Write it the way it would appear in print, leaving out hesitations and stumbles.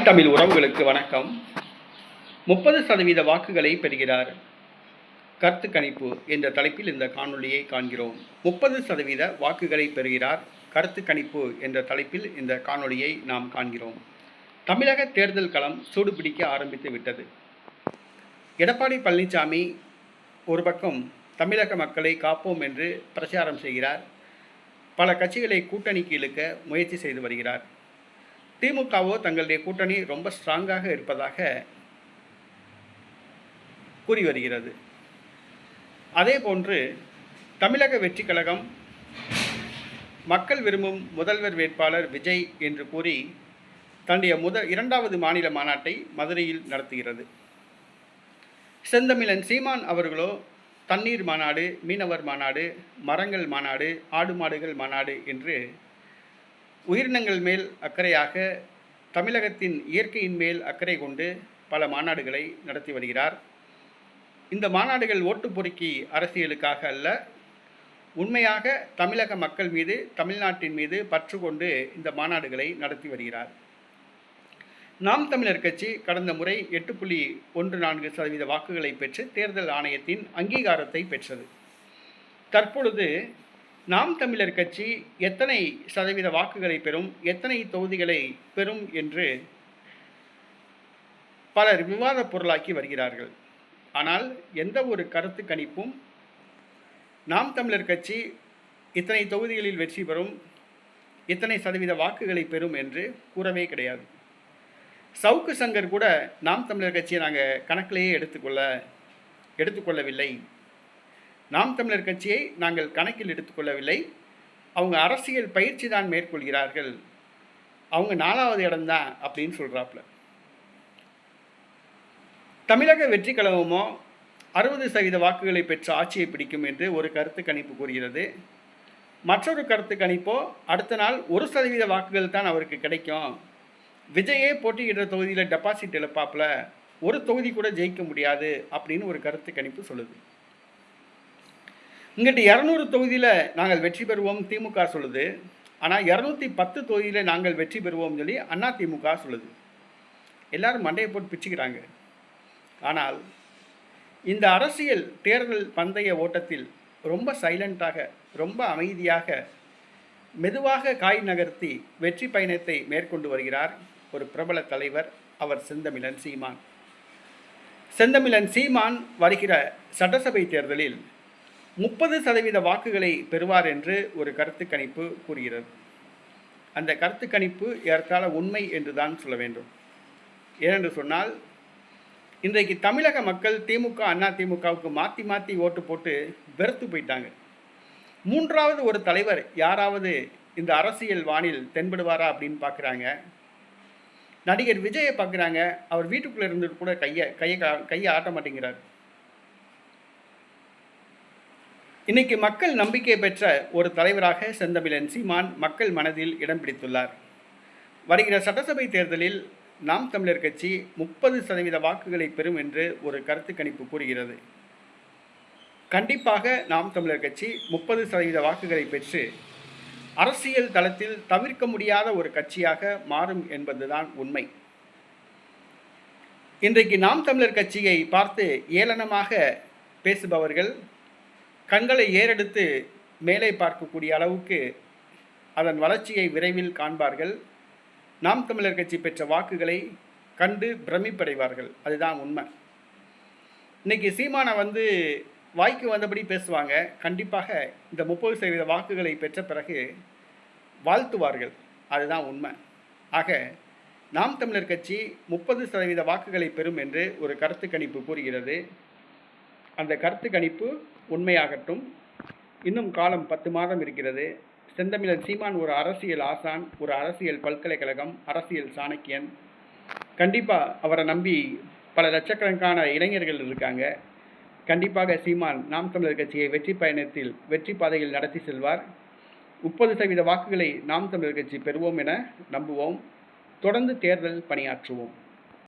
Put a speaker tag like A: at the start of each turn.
A: தமிழ் உறவுகளுக்கு வணக்கம். 30% வாக்குகளை பெறுகிறார். கருத்து கணிப்பு என்ற தலைப்பில் இந்த காணொளியை காண்கிறோம். 30% வாக்குகளை பெறுகிறார். கருத்து கணிப்பு என்ற தலைப்பில் இந்த காணொளியை நாம் காண்கிறோம். தமிழக தேர்தல் களம் சூடுபிடிக்க ஆரம்பித்து விட்டது. எடப்பாடி பழனிசாமி ஒரு பக்கம் தமிழக மக்களை காப்போம் என்று பிரச்சாரம் செய்கிறார். பல கட்சிகளை கூட்டணிக்கு இழுக்க முயற்சி செய்து வருகிறார். திமுகவோ தங்களுடைய கூட்டணி ரொம்ப ஸ்ட்ராங்காக இருப்பதாக கூறி வருகிறது. அதே போன்று தமிழக வெற்றி கழகம் மக்கள் விரும்பும் முதல்வர் வேட்பாளர் விஜய் என்று கூறி தன்னுடைய இரண்டாவது மாநில மாநாட்டை மதுரையில் நடத்துகிறது. செந்தமிழன் சீமான் அவர்களோ தண்ணீர் மாநாடு, மீனவர் மாநாடு, மரங்கள் மாநாடு, ஆடு மாடுகள் மாநாடு என்று உயிரினங்கள் மேல் அக்கறையாக தமிழகத்தின் இயற்கையின் மேல் அக்கறை கொண்டு பல மாநாடுகளை நடத்தி வருகிறார். இந்த மாநாடுகள் ஓட்டு பொறுக்கி அரசியலுக்காக அல்ல, உண்மையாக தமிழக மக்கள் மீது, தமிழ்நாட்டின் மீது பற்று கொண்டு இந்த மாநாடுகளை நடத்தி வருகிறார். நாம் தமிழர் கட்சி கடந்த முறை 8.14% வாக்குகளை பெற்று தேர்தல் ஆணையத்தின் அங்கீகாரத்தை பெற்றது. தற்பொழுது நாம் தமிழர் கட்சி எத்தனை சதவீத வாக்குகளை பெறும், எத்தனை தொகுதிகளை பெறும் என்று பலர் விவாத பொருளாக்கி வருகிறார்கள். ஆனால் எந்த ஒரு கருத்து கணிப்பும் நாம் தமிழர் கட்சி இத்தனை தொகுதிகளில் வெற்றி பெறும், இத்தனை சதவீத வாக்குகளை பெறும் என்று கூறவே கிடையாது. சவுக்கு சங்கர் கூட நாம் தமிழர் கட்சியை நாங்கள் கணக்கிலேயே எடுத்துக்கொள்ளவில்லை, நாம் தமிழர் கட்சியை நாங்கள் கணக்கில் எடுத்துக்கொள்ளவில்லை, அவங்க அரசியல் பயிற்சி தான் மேற்கொள்கிறார்கள், அவங்க 4வது இடம்தான் அப்படின்னு சொல்கிறாப்புல. தமிழக வெற்றி கழகமோ 60% வாக்குகளை பெற்ற ஆட்சியை பிடிக்கும் என்று ஒரு கருத்து கணிப்பு கூறுகிறது. மற்றொரு கருத்து கணிப்போ அடுத்த நாள் 1% வாக்குகள் தான் அவருக்கு கிடைக்கும், விஜயே போட்டியிடுற தொகுதியில் டெபாசிட் இழப்பாப்புல, ஒரு தொகுதி கூட ஜெயிக்க முடியாது அப்படின்னு ஒரு கருத்து கணிப்பு சொல்லுது. இங்கிட்டு 200 தொகுதியில் நாங்கள் வெற்றி பெறுவோம் திமுக சொல்லுது. ஆனால் 210 தொகுதியில் நாங்கள் வெற்றி பெறுவோம் சொல்லி அதிமுக சொல்லுது. எல்லாரும் மண்டையை போட்டு பிச்சுக்கிறாங்க. ஆனால் இந்த அரசியல் தேர்தல் பந்தய ஓட்டத்தில் ரொம்ப சைலண்டாக, ரொம்ப அமைதியாக, மெதுவாக காய் நகர்த்தி வெற்றி பயணத்தை மேற்கொண்டு வருகிறார் ஒரு பிரபல தலைவர். அவர் செந்தமிழன் சீமான். செந்தமிழன் சீமான் வருகிற சட்டசபை தேர்தலில் 30% வாக்குகளை பெறுவார் என்று ஒரு கருத்து கணிப்பு கூறுகிறது. அந்த கருத்து கணிப்பு ஏறத்தாழ உண்மை என்று தான் சொல்ல வேண்டும். ஏனென்று சொன்னால் இன்றைக்கு தமிழக மக்கள் திமுக அதிமுகவுக்கு மாற்றி மாற்றி ஓட்டு போட்டு வெறுத்து போயிட்டாங்க. 3வது ஒரு தலைவர் யாராவது இந்த அரசியல் வானில் தென்படுவாரா அப்படின்னு பார்க்குறாங்க. நடிகர் விஜயை பார்க்குறாங்க. அவர் வீட்டுக்குள்ளே இருந்துட்டு கூட கையை ஆட்ட மாட்டேங்கிறார். இன்னைக்கு மக்கள் நம்பிக்கை பெற்ற ஒரு தலைவராக செந்தமிழன் சீமான் மக்கள் மனதில் இடம் பிடித்துள்ளார். வருகிற சட்டசபை தேர்தலில் நாம் தமிழர் கட்சி 30% வாக்குகளை பெறும் என்று ஒரு கருத்து கணிப்பு கூறுகிறது. கண்டிப்பாக நாம் தமிழர் கட்சி 30% வாக்குகளை பெற்று அரசியல் தளத்தில் தவிர்க்க முடியாத ஒரு கட்சியாக மாறும் என்பதுதான் உண்மை. இன்றைக்கு நாம் தமிழர் கட்சியை பார்த்து ஏளனமாக பேசுபவர்கள் கண்களை ஏறெடுத்து மேலே பார்க்கக்கூடிய அளவுக்கு அதன் வளர்ச்சியை விரைவில் காண்பார்கள். நாம் தமிழர் கட்சி பெற்ற வாக்குகளை கண்டு பிரமிப்படைவார்கள். அதுதான் உண்மை. இன்னைக்கு சீமானை வாய்க்கு வந்தபடி பேசுவாங்க. கண்டிப்பாக இந்த 30% வாக்குகளை பெற்ற பிறகு வாழ்த்துவார்கள். அதுதான் உண்மை. ஆக நாம் தமிழர் கட்சி 30% வாக்குகளை பெறும் என்று ஒரு கருத்து கணிப்பு கூறுகிறது. அந்த கருத்து கணிப்பு உண்மையாகட்டும். இன்னும் காலம் 10 மாதம் இருக்கிறது. செந்தமிழன் சீமான் ஒரு அரசியல் ஆசான், ஒரு அரசியல் பல்கலைக்கழகம், அரசியல் சாணக்கியன். கண்டிப்பாக அவரை நம்பி பல லட்சக்கணக்கான இளைஞர்கள் இருக்காங்க. கண்டிப்பாக சீமான் நாம் தமிழர் கட்சியை வெற்றி பாதையில் நடத்தி செல்வார். 30% வாக்குகளை நாம் தமிழர் கட்சி பெறுவோம் என நம்புவோம். தொடர்ந்து தேர்தல் பணியாற்றுவோம்.